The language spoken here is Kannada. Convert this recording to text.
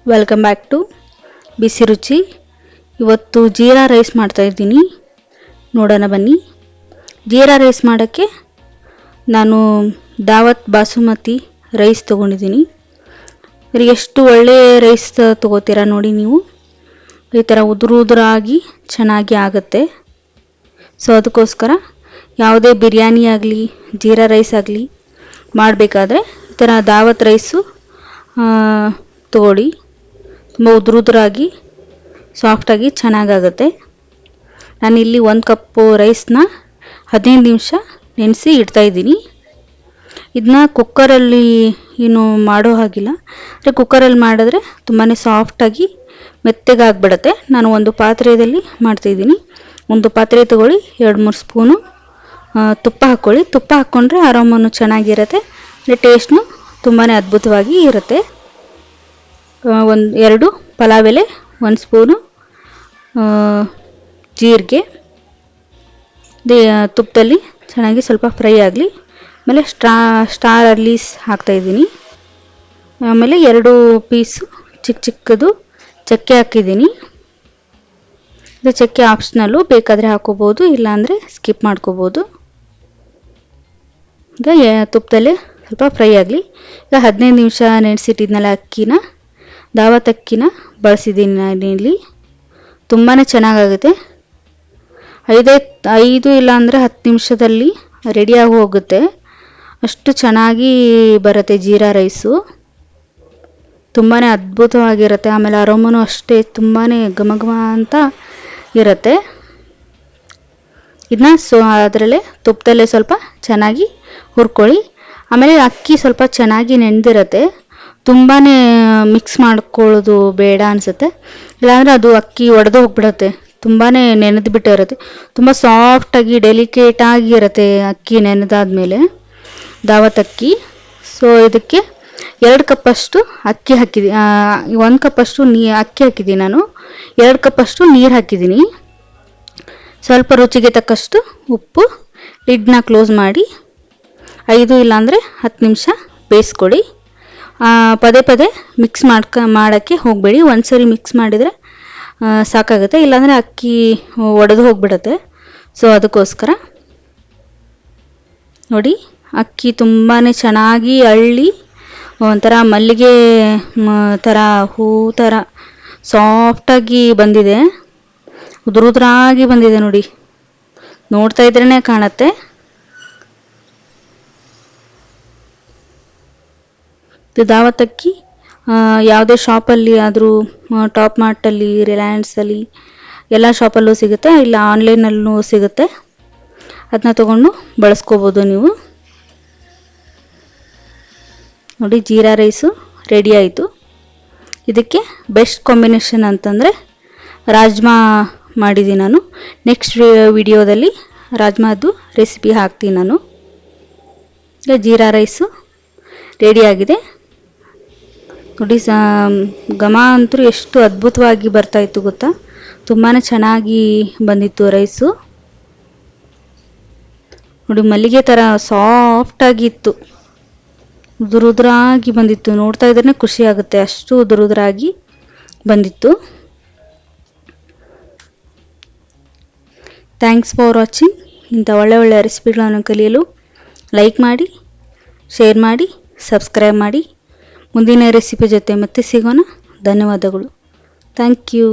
ವೆಲ್ಕಮ್ ಬ್ಯಾಕ್ ಟು ಬಿಸಿ ರುಚಿ. ಇವತ್ತು ಜೀರಾ ರೈಸ್ ಮಾಡ್ತಾ ಇದ್ದೀನಿ, ನೋಡೋಣ ಬನ್ನಿ. ಜೀರಾ ರೈಸ್ ಮಾಡೋಕ್ಕೆ ನಾನು ದಾವತ್ ಬಾಸುಮತಿ ರೈಸ್ ತೊಗೊಂಡಿದ್ದೀನಿ. ಎಷ್ಟು ಒಳ್ಳೆ ರೈಸ್ ತೊಗೋತೀರಾ ನೋಡಿ ನೀವು, ಈ ಥರ ಉದುರಾಗಿ ಚೆನ್ನಾಗಿ ಆಗುತ್ತೆ. ಸೊ ಅದಕ್ಕೋಸ್ಕರ ಯಾವುದೇ ಬಿರಿಯಾನಿ ಆಗಲಿ ಜೀರಾ ರೈಸ್ ಆಗಲಿ ಮಾಡಬೇಕಾದ್ರೆ ಈ ಥರ ದಾವತ್ ರೈಸು ತೊಗೊಳ್ಳಿ. ತುಂಬ ಉದುರಾಗಿ ಸಾಫ್ಟಾಗಿ ಚೆನ್ನಾಗಾಗುತ್ತೆ. ನಾನಿಲ್ಲಿ 1 ಕಪ್ಪು ರೈಸ್ನ 15 ನಿಮಿಷ ನೆನೆಸಿ ಇಡ್ತಾಯಿದ್ದೀನಿ. ಇದನ್ನ ಕುಕ್ಕರಲ್ಲಿ ಏನು ಮಾಡೋ ಹಾಗಿಲ್ಲ, ಅಂದರೆ ಕುಕ್ಕರಲ್ಲಿ ಮಾಡಿದ್ರೆ ತುಂಬಾ ಸಾಫ್ಟಾಗಿ ಮೆತ್ತಗಾಗ್ಬಿಡುತ್ತೆ. ನಾನು ಒಂದು ಪಾತ್ರೆಯಲ್ಲಿ ಮಾಡ್ತಾಯಿದ್ದೀನಿ. ಒಂದು ಪಾತ್ರೆ ತೊಗೊಳ್ಳಿ, 2-3 ಸ್ಪೂನು ತುಪ್ಪ ಹಾಕ್ಕೊಳ್ಳಿ. ತುಪ್ಪ ಹಾಕ್ಕೊಂಡ್ರೆ ಆರಾಮನು ಚೆನ್ನಾಗಿರುತ್ತೆ, ಟೇಸ್ಟ್ನು ತುಂಬಾ ಅದ್ಭುತವಾಗಿ ಇರುತ್ತೆ. 2 ಪಲಾವ್ ಎಲೆ, 1 ಸ್ಪೂನು ಜೀರಿಗೆ ತುಪ್ಪದಲ್ಲಿ ಚೆನ್ನಾಗಿ ಸ್ವಲ್ಪ ಫ್ರೈ ಆಗಲಿ. ಆಮೇಲೆ ಸ್ಟಾರ್ ಅರ್ಲೀಸ್ ಹಾಕ್ತಾಯಿದ್ದೀನಿ. ಆಮೇಲೆ 2 ಪೀಸು ಚಿಕ್ಕದು ಚಕ್ಕೆ ಹಾಕಿದ್ದೀನಿ. ಇದು ಚಕ್ಕೆ ಆಪ್ಷನಲ್ಲು, ಬೇಕಾದರೆ ಹಾಕೋಬೋದು, ಇಲ್ಲಾಂದರೆ ಸ್ಕಿಪ್ ಮಾಡ್ಕೋಬೋದು. ಈಗ ತುಪ್ಪದಲ್ಲೇ ಸ್ವಲ್ಪ ಫ್ರೈ ಆಗಲಿ. ಈಗ 15 ನಿಮಿಷ ನೆನೆಸಿಟ್ಟಿದ್ನಲ್ಲ ಅಕ್ಕಿನ, ದಾವತ್ ಅಕ್ಕಿನ ಬಳಸಿದ್ದೀನಿ ನಾನಿಲ್ಲಿ. ತುಂಬಾ ಚೆನ್ನಾಗಾಗುತ್ತೆ. 5 ಇಲ್ಲಾಂದರೆ 10 ನಿಮಿಷದಲ್ಲಿ ರೆಡಿಯಾಗಿ ಹೋಗುತ್ತೆ. ಅಷ್ಟು ಚೆನ್ನಾಗಿ ಬರುತ್ತೆ ಜೀರಾ ರೈಸು, ತುಂಬಾ ಅದ್ಭುತವಾಗಿರುತ್ತೆ. ಆಮೇಲೆ ಅರೋಮನು ಅಷ್ಟೇ ತುಂಬಾ ಘಮ ಅಂತ ಇರುತ್ತೆ. ಇದನ್ನ ಅದರಲ್ಲೇ ತುಪ್ಪದಲ್ಲೇ ಸ್ವಲ್ಪ ಚೆನ್ನಾಗಿ ಹುರ್ಕೊಳ್ಳಿ. ಆಮೇಲೆ ಅಕ್ಕಿ ಸ್ವಲ್ಪ ಚೆನ್ನಾಗಿ ನೆಂದಿರುತ್ತೆ, ತುಂಬಾ ಮಿಕ್ಸ್ ಮಾಡ್ಕೊಳ್ಳೋದು ಬೇಡ ಅನಿಸುತ್ತೆ, ಇಲ್ಲಾಂದರೆ ಅದು ಅಕ್ಕಿ ಒಡೆದು ಹೋಗ್ಬಿಡುತ್ತೆ. ತುಂಬಾ ನೆನೆದು ಬಿಟ್ಟಿರುತ್ತೆ, ತುಂಬ ಸಾಫ್ಟಾಗಿ ಡೆಲಿಕೇಟಾಗಿ ಇರುತ್ತೆ ಅಕ್ಕಿ ನೆನೆದಾದ್ಮೇಲೆ, ದಾವತ್ ಅಕ್ಕಿ. ಸೊ ಇದಕ್ಕೆ 2 ಕಪ್ಪಷ್ಟು ಅಕ್ಕಿ ಹಾಕಿದ್ದೀನಿ, 1 ಕಪ್ಪಷ್ಟು ಅಕ್ಕಿ ಹಾಕಿದ್ದೀನಿ ನಾನು, 2 ಕಪ್ಪಷ್ಟು ನೀರು ಹಾಕಿದ್ದೀನಿ. ಸ್ವಲ್ಪ ರುಚಿಗೆ ತಕ್ಕಷ್ಟು ಉಪ್ಪು. ಲಿಡ್ನ ಕ್ಲೋಸ್ ಮಾಡಿ 5 ಇಲ್ಲಾಂದರೆ 10 ನಿಮಿಷ ಬೇಯಿಸ್ಕೊಳ್ಳಿ. ಪದೇ ಮಿಕ್ಸ್ ಮಾಡೋಕ್ಕೆ ಹೋಗಬೇಡಿ. ಒಂದ್ಸರಿ ಮಿಕ್ಸ್ ಮಾಡಿದರೆ ಸಾಕಾಗುತ್ತೆ, ಇಲ್ಲಾಂದರೆ ಅಕ್ಕಿ ಒಡೆದು ಹೋಗಿಬಿಡುತ್ತೆ. ಸೊ ಅದಕ್ಕೋಸ್ಕರ ನೋಡಿ, ಅಕ್ಕಿ ತುಂಬಾ ಚೆನ್ನಾಗಿ ಅಳ್ಳಿ ಒಂಥರ ಮಲ್ಲಿಗೆ ಥರ ಹೂ ಥರ ಸಾಫ್ಟಾಗಿ ಬಂದಿದೆ, ಉದುರಾಗಿ ಬಂದಿದೆ ನೋಡಿ, ನೋಡ್ತಾ ಇದ್ರೇ ಕಾಣುತ್ತೆ. ಇದು ದಾವತ್ ಅಕ್ಕಿ ಯಾವುದೇ ಶಾಪಲ್ಲಿ ಆದರೂ, ಟಾಪ್ ಮಾರ್ಟಲ್ಲಿ, ರಿಲಯನ್ಸಲ್ಲಿ ಎಲ್ಲ ಶಾಪಲ್ಲೂ ಸಿಗುತ್ತೆ, ಇಲ್ಲ ಆನ್ಲೈನಲ್ಲೂ ಸಿಗುತ್ತೆ. ಅದನ್ನ ತೊಗೊಂಡು ಬಳಸ್ಕೋಬೋದು ನೀವು. ನೋಡಿ, ಜೀರಾ ರೈಸು ರೆಡಿ ಆಯಿತು. ಇದಕ್ಕೆ ಬೆಸ್ಟ್ ಕಾಂಬಿನೇಷನ್ ಅಂತಂದರೆ ರಾಜ್ಮಾ ಮಾಡಿದ್ದೀನಿ ನಾನು. ನೆಕ್ಸ್ಟ್ ವಿಡಿಯೋದಲ್ಲಿ ರಾಜ್ಮಾದು ರೆಸಿಪಿ ಹಾಕ್ತೀನಿ ನಾನು. ಈಗ ಜೀರಾ ರೈಸು ರೆಡಿಯಾಗಿದೆ ನೋಡಿ. ಘಮ ಅಂತೂ ಎಷ್ಟು ಅದ್ಭುತವಾಗಿ ಬರ್ತಾಯಿತ್ತು ಗೊತ್ತಾ, ತುಂಬಾ ಚೆನ್ನಾಗಿ ಬಂದಿತ್ತು ರೈಸು ನೋಡಿ. ಮಲ್ಲಿಗೆ ಥರ ಸಾಫ್ಟಾಗಿತ್ತು, ಉದುರಾಗಿ ಬಂದಿತ್ತು, ನೋಡ್ತಾ ಇದ್ರೇ ಖುಷಿ ಆಗುತ್ತೆ, ಅಷ್ಟು ಉದುರಾಗಿ ಬಂದಿತ್ತು. Thanks for watching. ಇಂಥ ಒಳ್ಳೆ ರೆಸಿಪಿಗಳನ್ನು ಕಲಿಯಲು ಲೈಕ್ ಮಾಡಿ, ಶೇರ್ ಮಾಡಿ, ಸಬ್ಸ್ಕ್ರೈಬ್ ಮಾಡಿ. ಮುಂದಿನ ರೆಸಿಪಿ ಜೊತೆ ಮತ್ತೆ ಸಿಗೋಣ. ಧನ್ಯವಾದಗಳು. Thank you.